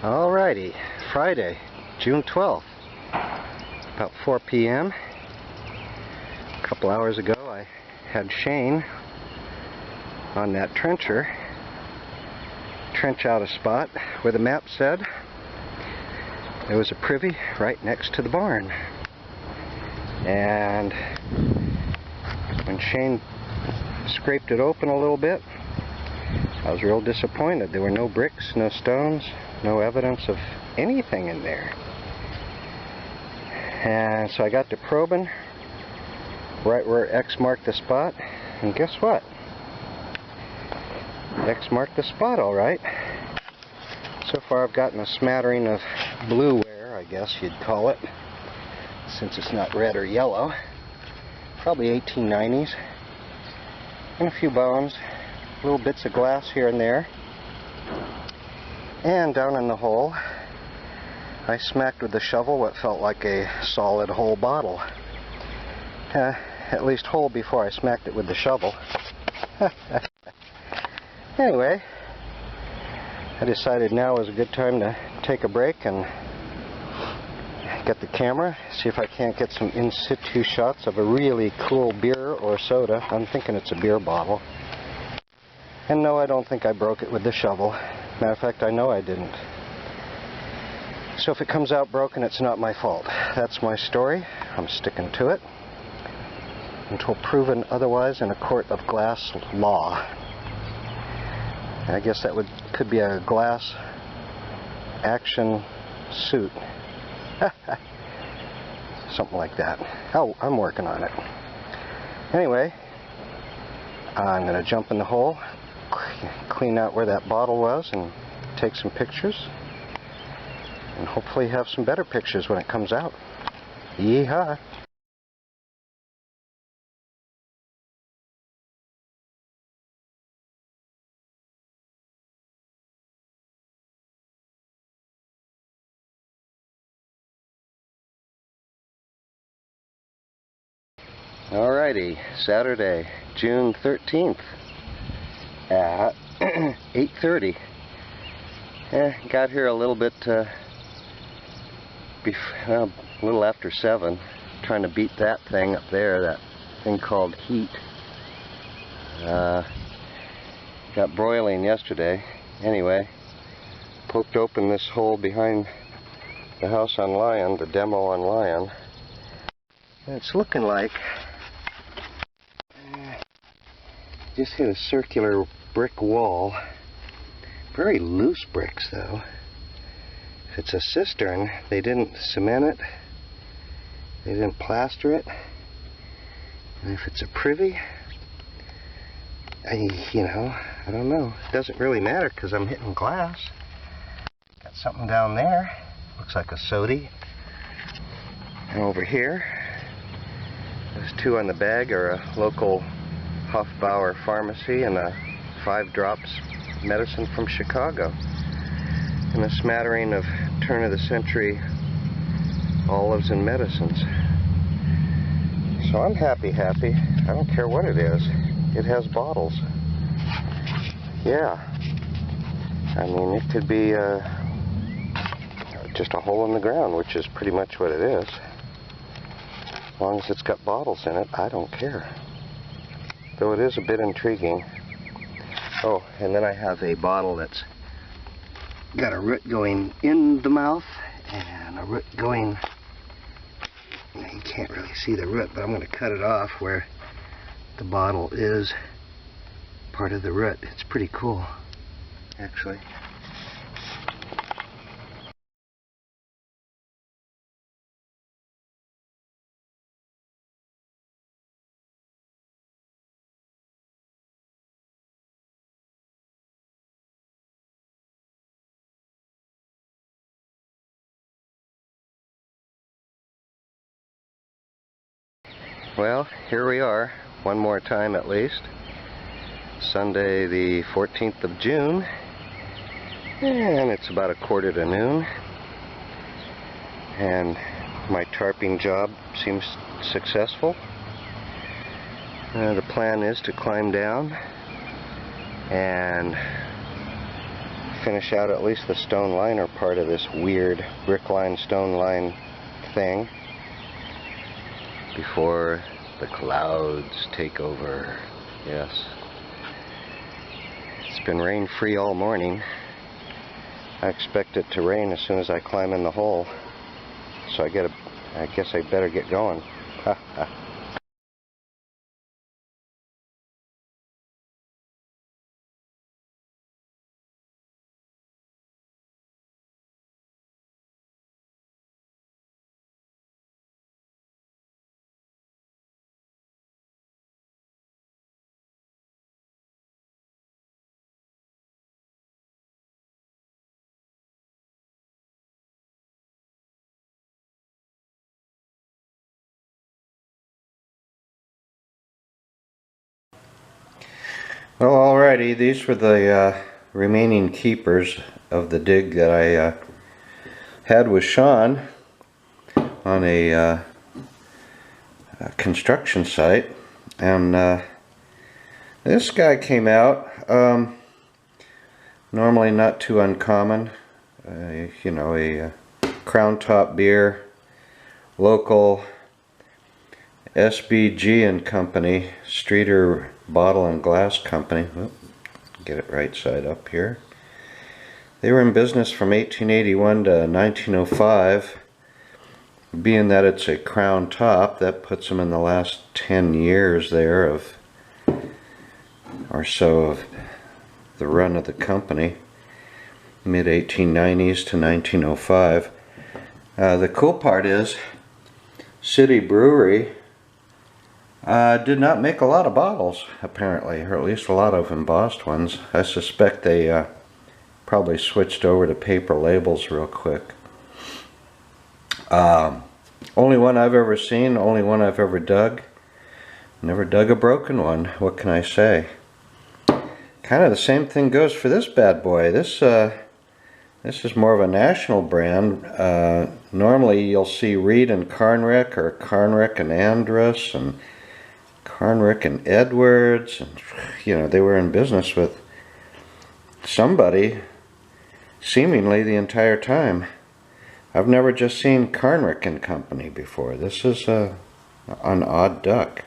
Alrighty, Friday, June 12th, about 4 p.m. A couple hours ago I had Shane on that trencher trench out a spot where the map said there was a privy right next to the barn. And when Shane scraped it open a little bit, I was real disappointed. There were no bricks, no stones, no evidence of anything in there. And so I got to probing right where X marked the spot, and guess what? X marked the spot all right. So far I've gotten a smattering of blueware, I guess you'd call it, since it's not red or yellow. Probably 1890s. And a few bones, little bits of glass here and there. And down in the hole, I smacked with the shovel what felt like a solid whole bottle. At least whole before I smacked it with the shovel. Anyway, I decided now was a good time to take a break and get the camera, see if I can't get some in situ shots of a really cool beer or soda. I'm thinking it's a beer bottle. And no, I don't think I broke it with the shovel. Matter of fact, I know I didn't. So if it comes out broken, it's not my fault. That's my story. I'm sticking to it until proven otherwise in a court of glass law. And I guess that could be a glass action suit. Something like that. Oh, I'm working on it. Anyway, I'm going to jump in the hole, clean out where that bottle was, and take some pictures. And hopefully have some better pictures when it comes out. Yeehaw! Alrighty, Saturday, June 13th at 8:30. Got here a little bit, a little after 7, trying to beat that thing up there, that thing called heat. Got broiling yesterday. Anyway, poked open this hole behind the house on Lion, the demo on Lion. And it's looking like just hit a circular brick wall. Very loose bricks though. If it's a cistern, they didn't cement it, they didn't plaster it. And if it's a privy, I don't know. It doesn't really matter because I'm hitting glass. Got something down there. Looks like a sody. And over here, those two on the bag are a local Hofbauer pharmacy and a 5 drops medicine from Chicago. And a smattering of turn-of-the-century olives and medicines. So I'm happy. I don't care what it is. It has bottles. Yeah. I mean, it could be just a hole in the ground, which is pretty much what it is. As long as it's got bottles in it, I don't care. Though it is a bit intriguing. Oh, and then I have a bottle that's got a root going in the mouth and a root going, you can't really see the root, but I'm going to cut it off where the bottle is part of the root. It's pretty cool, actually. Well, here we are, one more time at least. Sunday the 14th of June, and it's about 1:45 noon. And my tarping job seems successful. The plan is to climb down and finish out at least the stone liner part of this weird brick line, stone line thing before the clouds take over. Yes. It's been rain free all morning. I expect it to rain as soon as I climb in the hole. So I guess I better get going. Well, alrighty, these were the remaining keepers of the dig that I had with Sean on a construction site, and this guy came out. Normally not too uncommon, you know, a Crown Top beer, local SBG and Company, Streeter Bottle and Glass Company. Oop, get it right side up here. They were in business from 1881 to 1905. Being that it's a Crown Top, that puts them in the last 10 years there of or so of the run of the company, mid 1890s to 1905. The cool part is City Brewery did not make a lot of bottles, apparently, or at least a lot of embossed ones. I suspect they probably switched over to paper labels real quick. Only one I've ever seen, only one I've ever dug. Never dug a broken one, what can I say? Kind of the same thing goes for this bad boy. This is more of a national brand. Normally you'll see Reed and Carnrick, or Carnrick and Andrus, and Carnrick and Edwards, and you know, they were in business with somebody seemingly the entire time. I've never just seen Carnrick and Company before. This is an odd duck.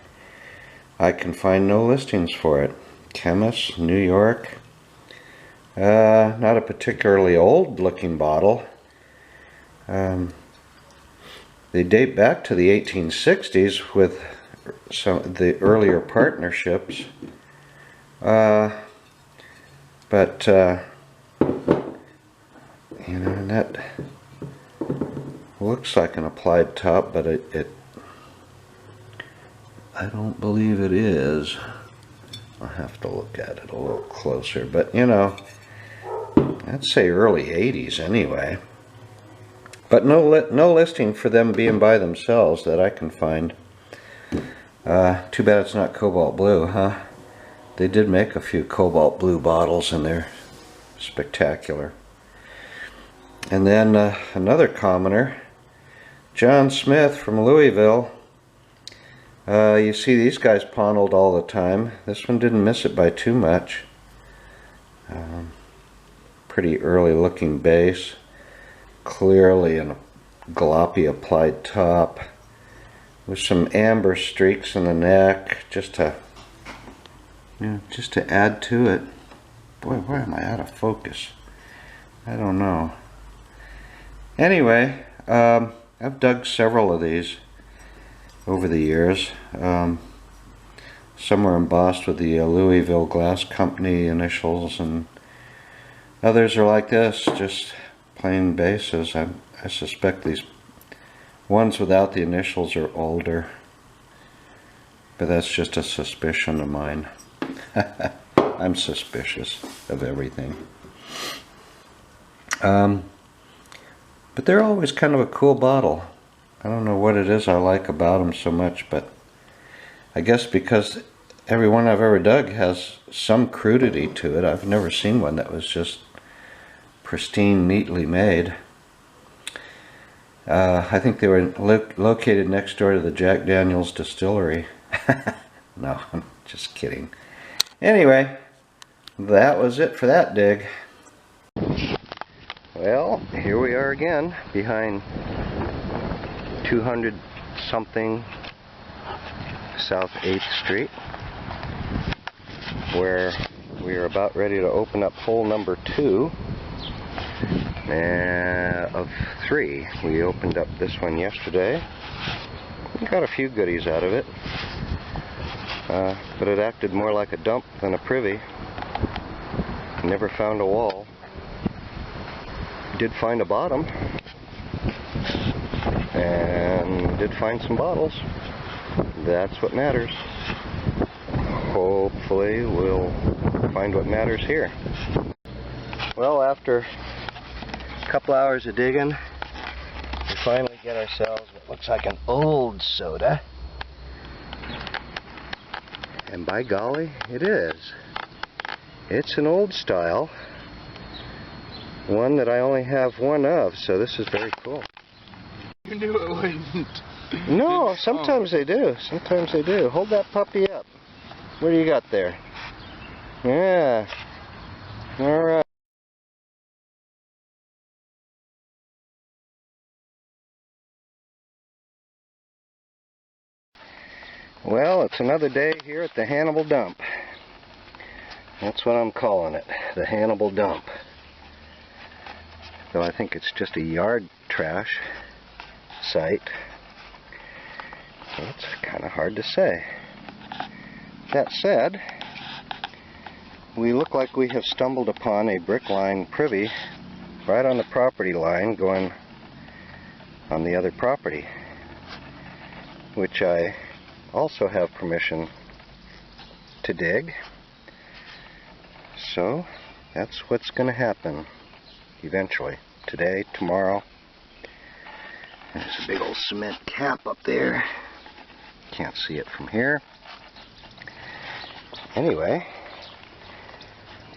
I can find no listings for it. Chemist, New York. Not a particularly old looking bottle. They date back to the 1860s with some of the earlier partnerships. But you know, and that looks like an applied top, but I don't believe it is. I'll have to look at it a little closer, but you know, I'd say early 80s anyway. But no listing for them being by themselves that I can find. Too bad it's not cobalt blue, huh? They did make a few cobalt blue bottles and they're spectacular. And then another commoner, John Smith from Louisville. You see these guys pondled all the time. This one didn't miss it by too much. Pretty early looking base. Clearly a gloppy applied top. With some amber streaks in the neck, just to add to it. Boy, why am I out of focus? I don't know. Anyway, I've dug several of these over the years. Some were embossed with the Louisville Glass Company initials, and others are like this, just plain bases. I suspect these ones without the initials are older, but that's just a suspicion of mine. I'm suspicious of everything. But they're always kind of a cool bottle. I don't know what it is I like about them so much, but I guess because every one I've ever dug has some crudity to it. I've never seen one that was just pristine, neatly made. I think they were located next door to the Jack Daniels distillery. No, I'm just kidding. Anyway, that was it for that dig. Well, here we are again behind 200 something South 8th Street, where we are about ready to open up hole number 2 of 3. We opened up this one yesterday. We got a few goodies out of it, but it acted more like a dump than a privy. Never found a wall. Did find a bottom, and did find some bottles. That's what matters. Hopefully we'll find what matters here. Well, after a couple hours of digging, we finally get ourselves what looks like an old soda. And by golly, it is. It's an old style. One that I only have one of, so this is very cool. You knew it wouldn't. No, sometimes they do. Sometimes they do. Hold that puppy up. What do you got there? Yeah. All right. Well, it's another day here at the Hannibal dump. That's what I'm calling it, the Hannibal dump. Though I think it's just a yard trash site. So it's kind of hard to say. That said, we look like we have stumbled upon a brick line privy right on the property line going on the other property, which I also have permission to dig. So that's what's going to happen eventually. Today, tomorrow. There's a big old cement cap up there. Can't see it from here. Anyway,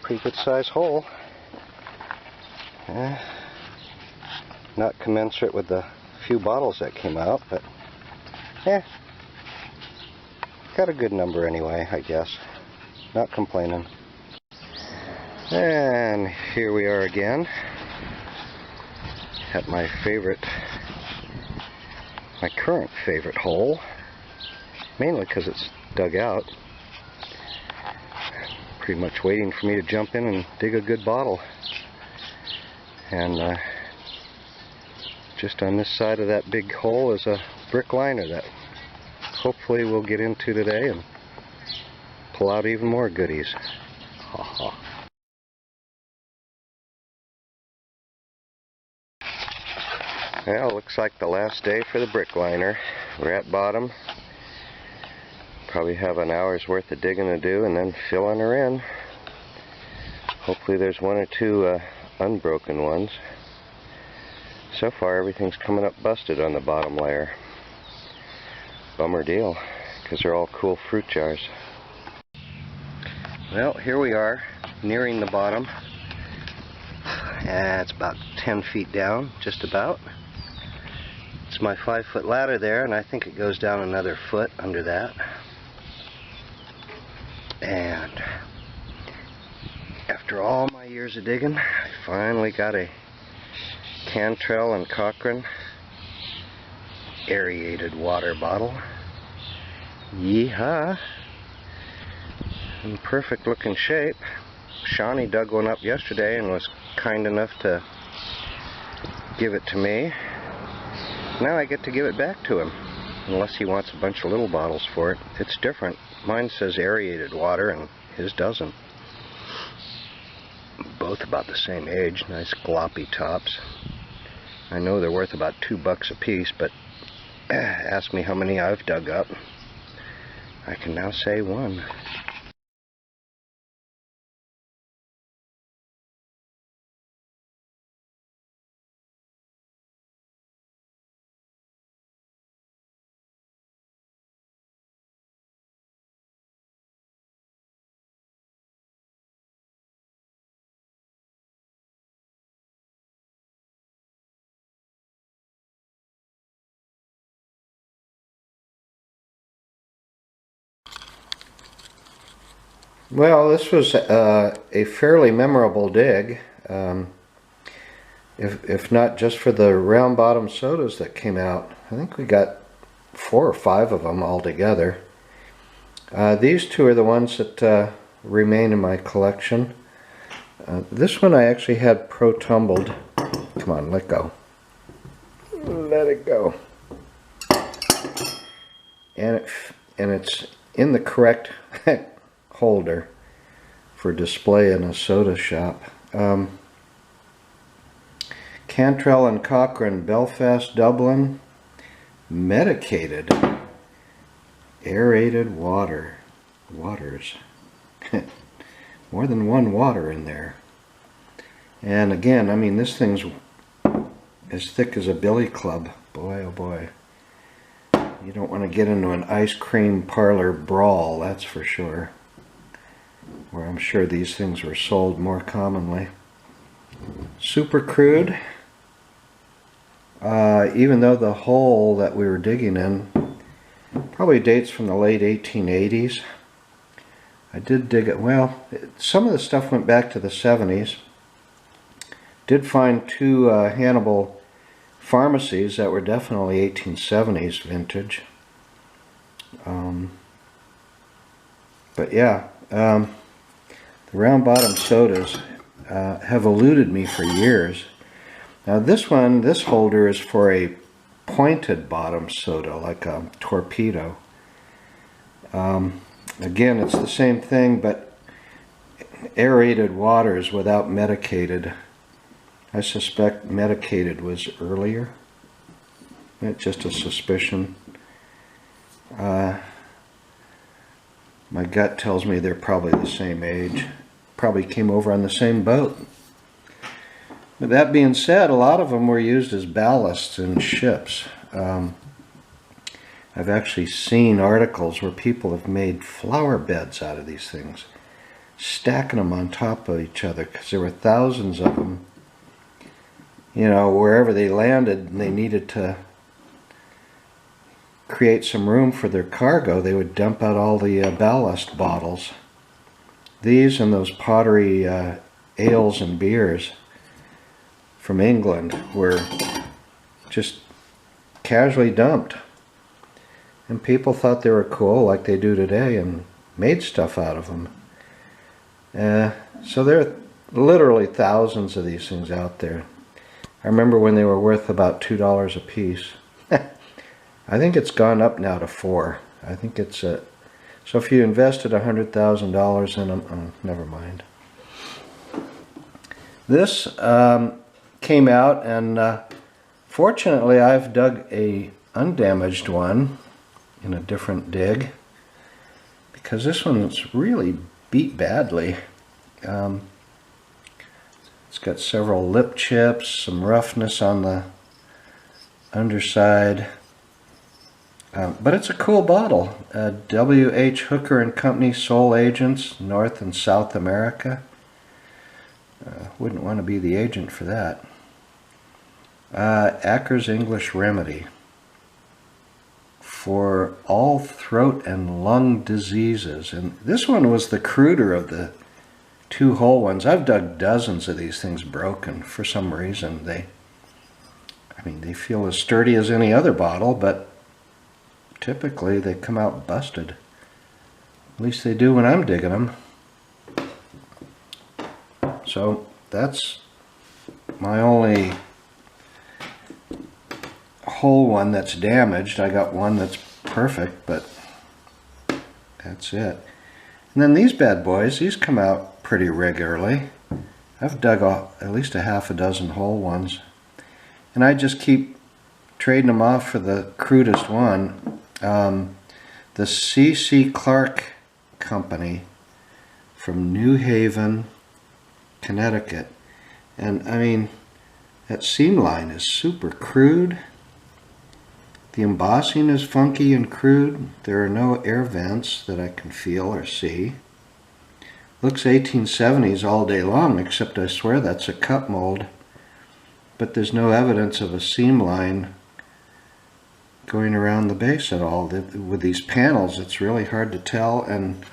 pretty good size hole. Not commensurate with the few bottles that came out, but got a good number anyway, I guess. Not complaining. And here we are again at my current favorite hole, mainly because it's dug out. Pretty much waiting for me to jump in and dig a good bottle. And just on this side of that big hole is a brick liner that hopefully we'll get into today and pull out even more goodies. Ha ha. Well, looks like the last day for the brick liner. We're at bottom. Probably have an hour's worth of digging to do and then filling her in. Hopefully there's one or two unbroken ones. So far everything's coming up busted on the bottom layer. Bummer deal, because they're all cool fruit jars. Well, here we are, nearing the bottom. It's about 10 feet down, just about. It's my 5-foot ladder there, and I think it goes down another foot under that. And after all my years of digging, I finally got a Cantrell and Cochrane aerated water bottle. Yeehaw! In perfect looking shape. Shawnee dug one up yesterday and was kind enough to give it to me. Now I get to give it back to him, unless he wants a bunch of little bottles for it. It's different. Mine says aerated water and his doesn't. Both about the same age, nice gloppy tops. I know they're worth about $2 a piece, but ask me how many I've dug up. I can now say one. Well, this was a fairly memorable dig. if not just for the round bottom sodas that came out. I think we got 4 or 5 of them all together. These two are the ones that remain in my collection. This one I actually had pro-tumbled. Come on, let go. Let it go. And it's in the correct holder for display in a soda shop. Cantrell and Cochrane, Belfast, Dublin. Medicated Aerated Water. Waters. More than one water in there. And again, I mean, this thing's as thick as a billy club. Boy, oh boy. You don't want to get into an ice cream parlor brawl, that's for sure. Where I'm sure these things were sold more commonly. Super crude. Even though the hole that we were digging in probably dates from the late 1880s. I did dig it, well, some of the stuff went back to the 70s. Did find 2 Hannibal pharmacies that were definitely 1870s vintage. But yeah, the round bottom sodas have eluded me for years. Now this holder is for a pointed bottom soda, like a torpedo. Again, it's the same thing, but aerated waters without medicated. I suspect medicated was earlier. It's just a suspicion. My gut tells me they're probably the same age. Probably came over on the same boat. But that being said, a lot of them were used as ballasts in ships. I've actually seen articles where people have made flower beds out of these things, stacking them on top of each other, because there were thousands of them. You know, wherever they landed and they needed to create some room for their cargo, they would dump out all the ballast bottles. These and those pottery ales and beers from England were just casually dumped. And people thought they were cool like they do today and made stuff out of them. So there are literally thousands of these things out there. I remember when they were worth about $2 a piece. I think it's gone up now to $4. I think it's so if you invested $100,000 in them, never mind. This came out, and fortunately I've dug a undamaged one in a different dig, because this one's really beat badly. It's got several lip chips, some roughness on the underside, but it's a cool bottle. W.H. Hooker and Company, sole agents, North and South America. Wouldn't want to be the agent for that. Acker's English Remedy for all throat and lung diseases. And this one was the cruder of the 2 whole ones. I've dug dozens of these things broken for some reason. They feel as sturdy as any other bottle, but typically they come out busted. At least they do when I'm digging them. So that's my only whole one that's damaged. I got one that's perfect, but that's it. And then these bad boys, these come out pretty regularly. I've dug at least a half a dozen whole ones, and I just keep trading them off for the crudest one. The C.C. Clark Company from New Haven, Connecticut. And I mean, that seam line is super crude. The embossing is funky and crude. There are no air vents that I can feel or see. Looks 1870s all day long, except I swear that's a cut mold. But there's no evidence of a seam line going around the base at all. With these panels, it's really hard to tell, and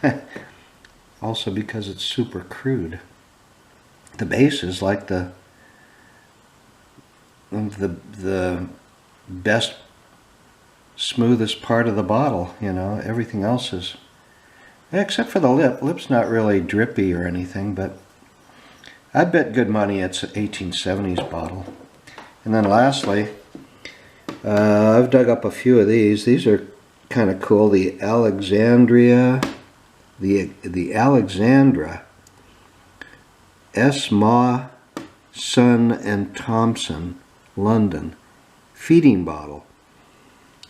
also because it's super crude. The base is like the the best, smoothest part of the bottle. You know, everything else is, except for the lip. Lip's not really drippy or anything, but I bet good money it's an 1870s bottle. And then lastly, I've dug up a few of these. These are kind of cool. The Alexandra S. Ma, Son and Thompson, London, feeding bottle.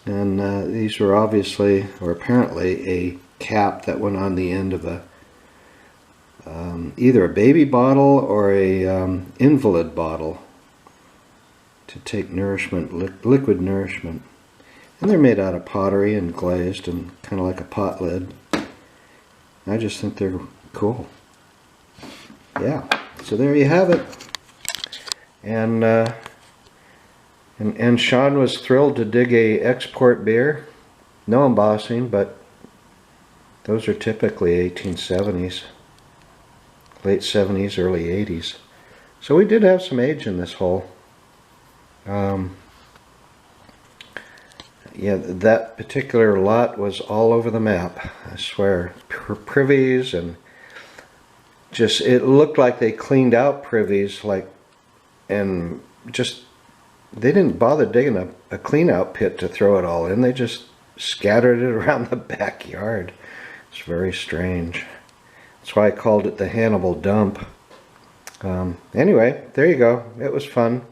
And these were obviously, or apparently, a cap that went on the end of a either a baby bottle or a invalid bottle to take nourishment, liquid nourishment. And they're made out of pottery and glazed and kind of like a pot lid. I just think they're cool. Yeah, so there you have it. And Sean was thrilled to dig a export beer. No embossing, but those are typically 1870s, late 70s, early 80s. So we did have some age in this hole. Yeah, that particular lot was all over the map, I swear. Privies, and just, it looked like they cleaned out privies, like, and just, they didn't bother digging a clean out pit to throw it all in. They just scattered it around the backyard. It's very strange. That's why I called it the Hannibal dump. Anyway, there you go. It was fun.